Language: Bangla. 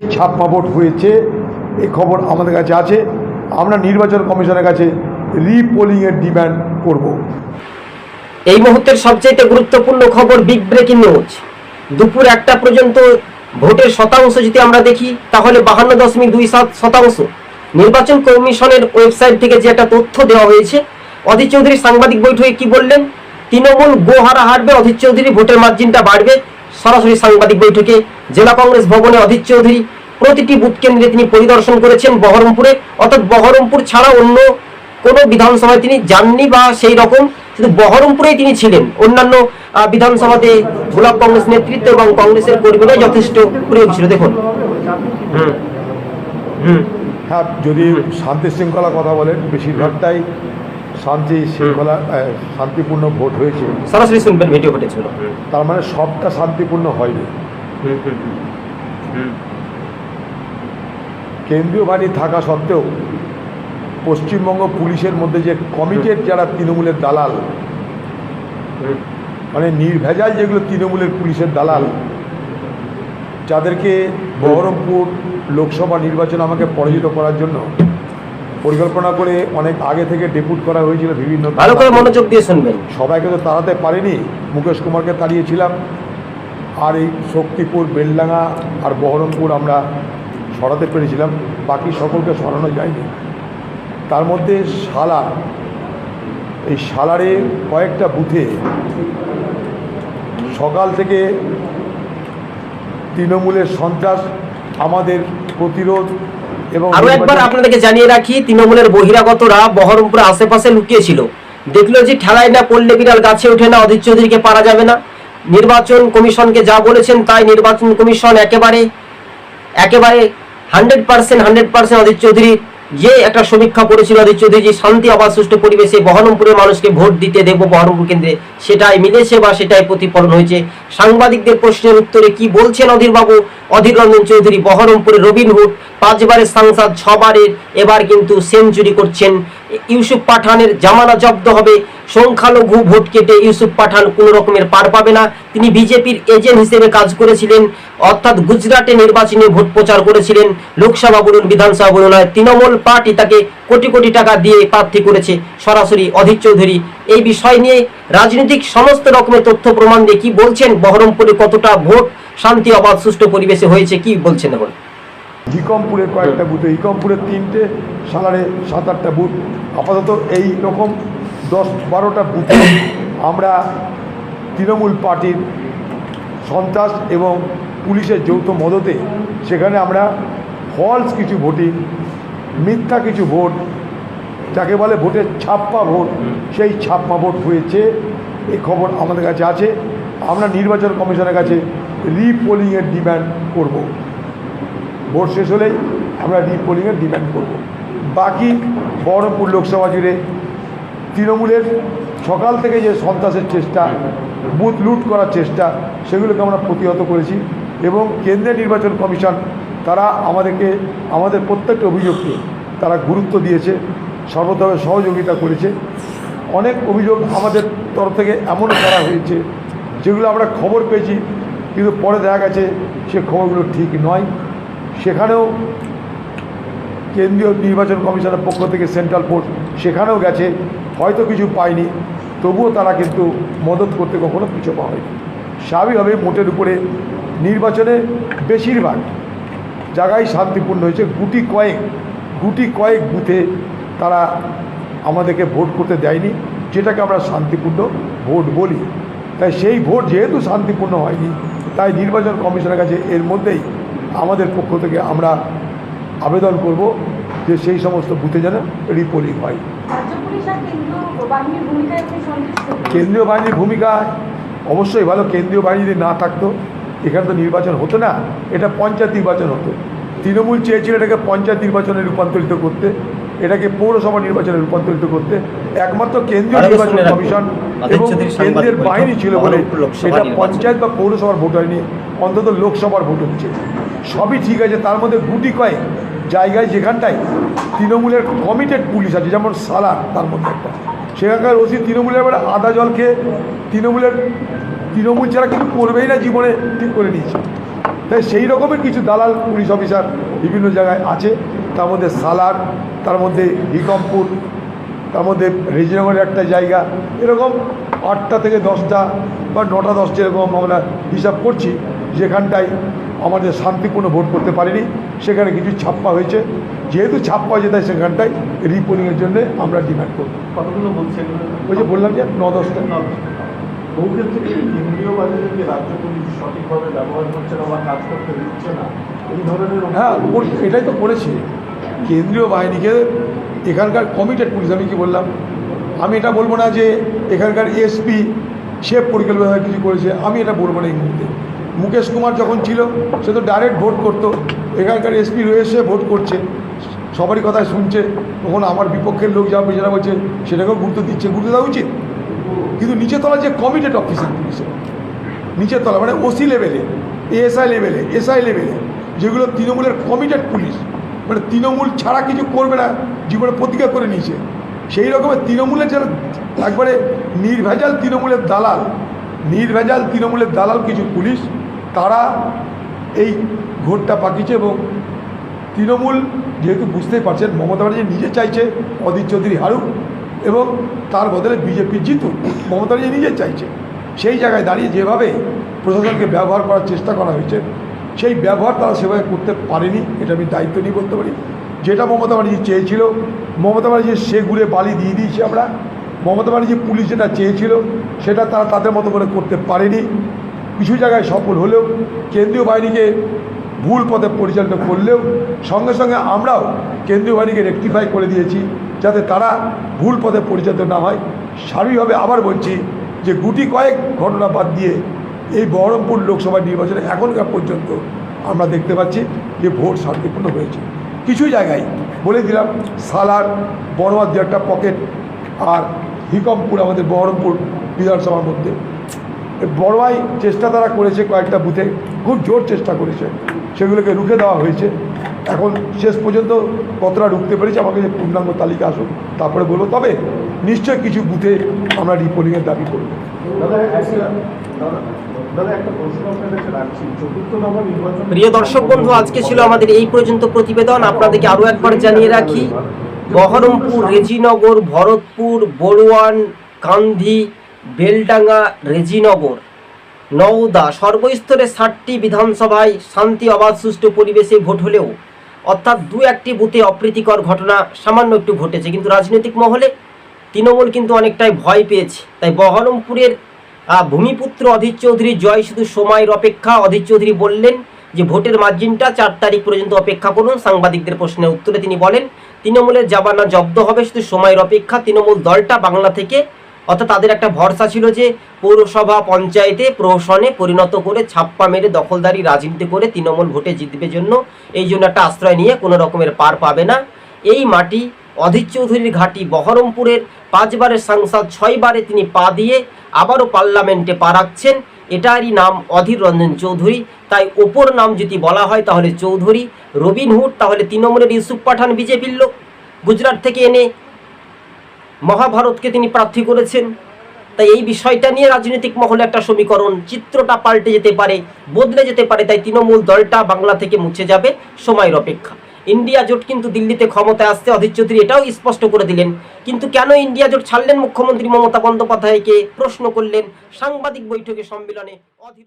ছাপ্পা ভোট হয়েছে এই খবর আমাদের কাছে আছে। আমরা নির্বাচন কমিশনের কাছে রিপোলিংয়ের ডিমান্ড করব। এই মুহূর্তের সবচেয়ে গুরুত্বপূর্ণ খবর, বিগ ব্রেকিং নিউজ। দুপুর 1টা পর্যন্ত ভোটের শতাংশ যদি আমরা দেখি তাহলে 52.27%। নির্বাচন কমিশনের ওয়েবসাইট থেকে যে একটা তথ্য দেওয়া হয়েছে, অধীর চৌধুরী সাংবাদিক বৈঠকে কি বললেন? তৃণমূল গোহারা হারবে, অধীর চৌধুরী ভোটের মার্জিনটা বাড়বে। সরাসরি সাংবাদিক বৈঠকে জেলা কংগ্রেস ভবনে অধীর চৌধুরী প্রতিটি বুথ কেন্দ্রে তিনি পরিদর্শন করেছেন বহরমপুরে, অর্থাৎ বহরমপুর ছাড়া অন্য কোনো বিধানসভায় তিনি যাননি বা সেই রকম, শুধু বহরমপুরেই তিনি ছিলেন। অন্যান্য বিধানসভাতে ব্লক কংগ্রেস নেতৃত্ব এবং কংগ্রেসের কর্মীরাই যথেষ্ট প্রয়োগ ছিল। দেখুন, হ্যাঁ, যদি শান্তি শৃঙ্খলা কথা বলেন, বেশিরভাগটাই শান্তি শৃঙ্খলা শান্তিপূর্ণ ভোট হয়েছে। সরাসরি শুনবেন, ভিডিও ঘটেছিল। তার মানে সবটা শান্তিপূর্ণ হয়নি। কেন্দ্রীয় বাহিনী থাকা সত্ত্বেও পশ্চিমবঙ্গ পুলিশের মধ্যে যে কমিটেড যারা তৃণমূলের দালাল, মানে নির্ভেজাল যেগুলো তৃণমূলের পুলিশের দালাল, যাদেরকে বহরমপুর লোকসভা নির্বাচন আমাকে পরাজিত করার জন্য পরিকল্পনা করে অনেক আগে থেকে ডেপুট করা হয়েছিল বিভিন্ন, ভালো করে মনোযোগ দিয়ে শুনবেন। সবাইকে তো তাড়াতে পারিনি, মুকেশ কুমারকে তাড়িয়েছিলাম, আর এই শক্তিপুর, বেলডাঙ্গা আর বহরমপুর আমরা সরাতে পেরেছিলাম, বাকি সকলকে সরানো যায়নি। তার মধ্যে সালার, এই সালারে কয়েকটা বুথে সকাল থেকে তৃণমূলের সন্ত্রাস, আমাদের প্রতিরোধ। এবং আরো একবার আপনাদেরকে জানিয়ে রাখি, তৃণমূলের বহিরাগতরা বহরমপুর আশেপাশে লুকিয়েছিল, দেখলো যে ঠেলায় না পড়লে বিড়াল গাছে ওঠে না, অধীর চৌধুরীকে পারা যাবে না। নির্বাচন কমিশনকে যা বলেছেন তাই নির্বাচন কমিশন একেবারে 100% অধীর চৌধুরী যে একটা সমীক্ষা করেছিল, অধীর চৌধুরী যে শান্তি অবাধ সুষ্ঠু পরিবেশে বহরমপুরের মানুষকে ভোট দিতে দেব বহরমপুর কেন্দ্রে, সেটাই মিলেছে বা সেটাই প্রতিফলন হয়েছে। সাংবাদিকদের প্রশ্নের উত্তরে কি বলছেন অধীর বাবু, অধীর রঞ্জন চৌধুরী? বহরমপুরের রবিনহুড, 5 বারের সাংসদ, 6 বারের, এবার কিন্তু সেঞ্চুরি করছেন। ইউসুফ পাঠানের জামানা জব্দ হবে, সংখ্যালঘু ভোট কেটে ইউসুফ পাঠান কোনো রকমের পার পাবে না। তিনি বিজেপির এজেন্ট হিসেবে কাজ করেছিলেন, অর্থাৎ গুজরাটে নির্বাচনী ভোট প্রচার করেছিলেন। লোকসভা বলুন, বিধানসভা বলুন, তৃণমূল পার্টি তাকে কোটি কোটি টাকা দিয়ে প্রার্থী করেছে। সরাসরি অধীর চৌধুরী এই বিষয় নিয়ে রাজনৈতিক সমস্ত রকমের তথ্য প্রমাণ দিয়ে কি বলছেন, বহরমপুরে কতটা ভোট শান্তি অবাধ সুষ্ঠু পরিবেশে হয়েছে, কি বলছেন এখন? হিকমপুরের কয়েকটা বুথে, হিকমপুরের 3টে, সালারে 7-8টা বুথ, আপাতত এই রকম 10-12টা বুথে আমরা তৃণমূল পার্টির সন্ত্রাস এবং পুলিশের যৌথ মদতে সেখানে আমরা ফলস কিছু ভোটিং, মিথ্যা কিছু ভোট, যাকে বলে ভোটের ছাপ্পা ভোট, সেই ছাপ্পা ভোট হয়েছে এই খবর আমাদের কাছে আছে। আমরা নির্বাচন কমিশনের কাছে রিপোলিংয়ের ডিমান্ড করব। ভোট শেষ হলেই আমরা রিপোলিংয়ের ডিমান্ড করব। বাকি বহরমপুর লোকসভা জুড়ে তৃণমূলের সকাল থেকে যে সন্ত্রাসের চেষ্টা, বুথ লুট করার চেষ্টা, সেগুলোকে আমরা প্রতিহত করেছি। এবং কেন্দ্রীয় নির্বাচন কমিশন তারা আমাদের প্রত্যেকটা অভিযোগকে তারা গুরুত্ব দিয়েছে, সর্বতভাবে সহযোগিতা করেছে। অনেক অভিযোগ আমাদের তরফ থেকে এমনও করা হয়েছে যেগুলো আমরা খবর পেয়েছি, কিন্তু পরে দেখা গেছে সে খবরগুলো ঠিক নয়। সেখানেও কেন্দ্রীয় নির্বাচন কমিশনের পক্ষ থেকে সেন্ট্রাল ফোর্স সেখানেও গেছে, হয়তো কিছু পায়নি, তবুও তারা কিন্তু মদত করতে কখনো পিছু পা হয়নি। স্বাভাবিকভাবে মোটের উপরে নির্বাচনে বেশিরভাগ জায়গায় শান্তিপূর্ণ হয়েছে। গুটি কয়েক বুথে তারা আমাদেরকে ভোট করতে দেয়নি, যেটাকে আমরা শান্তিপূর্ণ ভোট বলি। তাই সেই ভোট যেহেতু শান্তিপূর্ণ হয়নি, তাই নির্বাচন কমিশনের কাছে এর মধ্যেই আমাদের পক্ষ থেকে আমরা আবেদন করব যে সেই সমস্ত বুথে যেন রিপোলিং হয়। কেন্দ্রীয় বাহিনীর ভূমিকা অবশ্যই ভালো। কেন্দ্রীয় বাহিনী যদি না থাকতো এখানে তো নির্বাচন হতো না, এটা পঞ্চায়েত নির্বাচন হতো। তৃণমূল চেয়েছিল এটাকে পঞ্চায়েত নির্বাচনে রূপান্তরিত করতে, এটাকে পৌরসভা নির্বাচনে রূপান্তরিত করতে। একমাত্র কেন্দ্রীয় নির্বাচন কমিশন এবং কেন্দ্রের বাহিনী ছিল বলে এটা পঞ্চায়েত বা পৌরসভার ভোট হয়নি, অন্তত লোকসভার ভোট হচ্ছে। সবই ঠিক আছে, তার মধ্যে গুটি কয়েক জায়গায় যেখানটায় তৃণমূলের কমিটেড পুলিশ আছে, যেমন সালার তার মধ্যে একটা, সেখানকার ওসি তৃণমূলের এবারে আদা জলকে তৃণমূল ছাড়া কিছু করবেই না জীবনে, ঠিক করে নিয়েছে। তাই সেই রকমের কিছু দালাল পুলিশ অফিসার বিভিন্ন জায়গায় আছে, তার মধ্যে সালার, তার মধ্যে হিকমপুর, তার মধ্যে রেজিনগরের একটা জায়গা, এরকম 8টা থেকে 10টা বা 9টা 10টা এরকম আমরা হিসাব করছি, যেখানটায় আমাদের শান্তিপূর্ণ ভোট করতে পারিনি, সেখানে কিছু ছাপ্পা হয়েছে। যেহেতু ছাপ্পা হয়েছে তাই সেখানটায় রিপোলিংয়ের জন্য আমরা ডিমান্ড করব। কতগুলো বলছে ওই যে বললাম যে 9-10টা। বহু ক্ষেত্রে কেন্দ্রীয় বাজেটকে রাজ্য পুলিশ সঠিকভাবে ব্যবহার করছে না বা কাজ করতে দিচ্ছে না, এই ধরনের হ্যাঁ, এটাই তো করেছে কেন্দ্রীয় বাহিনীকে। এখানকার কমিটেড পুলিশ, আমি কি বললাম, আমি এটা বলবো না যে এখানকার এসপি সে পরিকল্পনা কিছু করেছে, আমি এটা বলবো না এই মুহূর্তে। মুকেশ কুমার যখন ছিল সে তো ডাইরেক্ট ভোট করতো, এখানকার এসপি রয়েছে ভোট করছে, সবারই কথা শুনছে, তখন আমার বিপক্ষের লোক যা যারা বলছে সেটাকেও গুরুত্ব দিচ্ছে, গুরুত্ব দেওয়া উচিত। কিন্তু নিচের তলা যে কমিটেড অফিসার পুলিশের, নিচের তলা মানে ওসি লেভেলে, এএসআই লেভেলে, এসআই লেভেলে, যেগুলো তৃণমূলের কমিটেড পুলিশ, মানে তৃণমূল ছাড়া কিছু করবে না, জীবনে প্রতিজ্ঞা করে নিয়েছে, সেই রকমের তৃণমূলের যারা একবারে নির্ভেজাল তৃণমূলের দালাল, নির্ভেজাল তৃণমূলের দালাল কিছু পুলিশ, তারা এই ভোটটা পাকিয়েছে। এবং তৃণমূল যেহেতু বুঝতেই পারছেন মমতা ব্যানার্জি নিজে চাইছে অধীর চৌধুরী হারুক এবং তার বদলে বিজেপি জিতুক, মমতা ব্যানার্জি নিজে চাইছে। সেই জায়গায় দাঁড়িয়ে যেভাবে প্রশাসনকে ব্যবহার করার চেষ্টা করা হয়েছে, সেই ব্যবহার তারা সেভাবে করতে পারেনি, এটা আমি দায়িত্ব নিয়ে বলতে পারি। যেটা মমতা ব্যানার্জি চেয়েছিল, মমতা ব্যানার্জি সে ঘুরে বালি দিয়ে দিয়েছি আমরা। মমতা ব্যানার্জি পুলিশ যেটা চেয়েছিল সেটা তারা তাদের মতো করে করতে পারেনি, কিছু জায়গায় সফল হলেও, কেন্দ্রীয় বাহিনীকে ভুল পথে পরিচালনা করলেও সঙ্গে সঙ্গে আমরাও কেন্দ্রীয় বাহিনীকে রেকটিফাই করে দিয়েছি যাতে তারা ভুল পথে পরিচালিত না হয়। স্বাভাবিকভাবে আবার বলছি যে গুটি কয়েক ঘটনা বাদ দিয়ে এই বহরমপুর লোকসভা নির্বাচনে এখনকার পর্যন্ত আমরা দেখতে পাচ্ছি যে ভোট শান্তিপূর্ণ হয়েছে। কিছু জায়গায় বলে দিলাম, সালার বড়োয়ার যে একটা পকেট আর হিকমপুর আমাদের বহরমপুর বিধানসভার মধ্যে, বড়োয়াই চেষ্টা তারা করেছে, কয়েকটা বুথে খুব জোর চেষ্টা করেছে, সেগুলোকে রুখে দেওয়া হয়েছে। এখন শেষ পর্যন্ত কতটা রুখতে পেরেছে আমাকে যে পূর্ণাঙ্গ তালিকা আসুক তারপরে বলবো, তবে নিশ্চয় কিছু বুথে আমরা রিপোলিংয়ের দাবি করব। দাদা একটা প্রশ্ন আপনার কাছে রাখছি, চতুর্থ দফা নির্বাচন। প্রিয় দর্শক বন্ধু, আজকে ছিল আমাদের এই পর্যন্ত প্রতিবেদন। আপনাদেরকে আরও একবার জানিয়ে রাখি, বহরমপুর, রেজিনগর, ভরতপুর, বড়ুয়ান, কান্ধি, বেলডাঙ্গা, রেজিনগর, নওদা সর্বস্তরে 60টি বিধানসভায় শান্তি অবাধ সুষ্ঠু পরিবেশে ভোট হলেও অর্থাৎ 2-1টি বুথে অপ্রীতিকর ঘটনা সামান্য একটু ঘটেছে, কিন্তু রাজনৈতিক মহলে তৃণমূল কিন্তু অনেকটাই ভয় পেয়েছে। তাই বহরমপুরের ভূমিপুত্র অধীর চৌধুরী জয়, শুধু সময়ের অপেক্ষা। অধীর চৌধুরী বললেন যে ভোটের মার্জিনটা 4 তারিখ পর্যন্ত অপেক্ষা করুন। সাংবাদিকদের প্রশ্নের উত্তরে তিনি বলেন, তৃণমূলের জাবানা জব্দ হবে, শুধু সময়ের অপেক্ষা। তৃণমূল দলটা বাংলা থেকে, অর্থাৎ তাদের একটা ভরসা ছিল যে পৌরসভা পঞ্চায়েতে প্রহসনে পরিণত করে ছাপ্পা মেরে দখলদারি রাজনীতি করে তৃণমূল ভোটে জিতবে জন্য, এই জন্য একটা আশ্রয় নিয়ে কোনো রকমের পার পাবে না। এই মাটি অধীর চৌধুরীর ঘাঁটি। বহরমপুরের 5 বারের সাংসদ 6 বারে তিনি পা দিয়ে আবারও পার্লামেন্টে পা রাখছেন। এটারই নাম অধীর রঞ্জন চৌধুরী। তাই ওপর নাম যদি বলা হয় তাহলে চৌধুরী। রবিনহুড তাহলে তৃণমূলের ইউসুফ পাঠান বিজেপির লোক, গুজরাট থেকে এনে মহাভারতকে তিনি প্রার্থী করেছেন। তাই এই বিষয়টা নিয়ে রাজনৈতিক মহলে একটা সমীকরণ, চিত্রটা পাল্টে যেতে পারে, বদলে যেতে পারে। তাই তৃণমূল দলটা বাংলা থেকে মুছে যাবে, সময়ের অপেক্ষা। ইন্ডিয়া জোট কিন্তু দিল্লিতে ক্ষমতায় আসছে, অধীর চৌধুরী এটাও স্পষ্ট করে দিলেন। কিন্তু কেন ইন্ডিয়া জোট ছাড়লেন মুখ্যমন্ত্রী মমতা বন্দ্যোপাধ্যায়কে প্রশ্ন করলেন সাংবাদিক বৈঠকে, সম্মেলনে অধীর।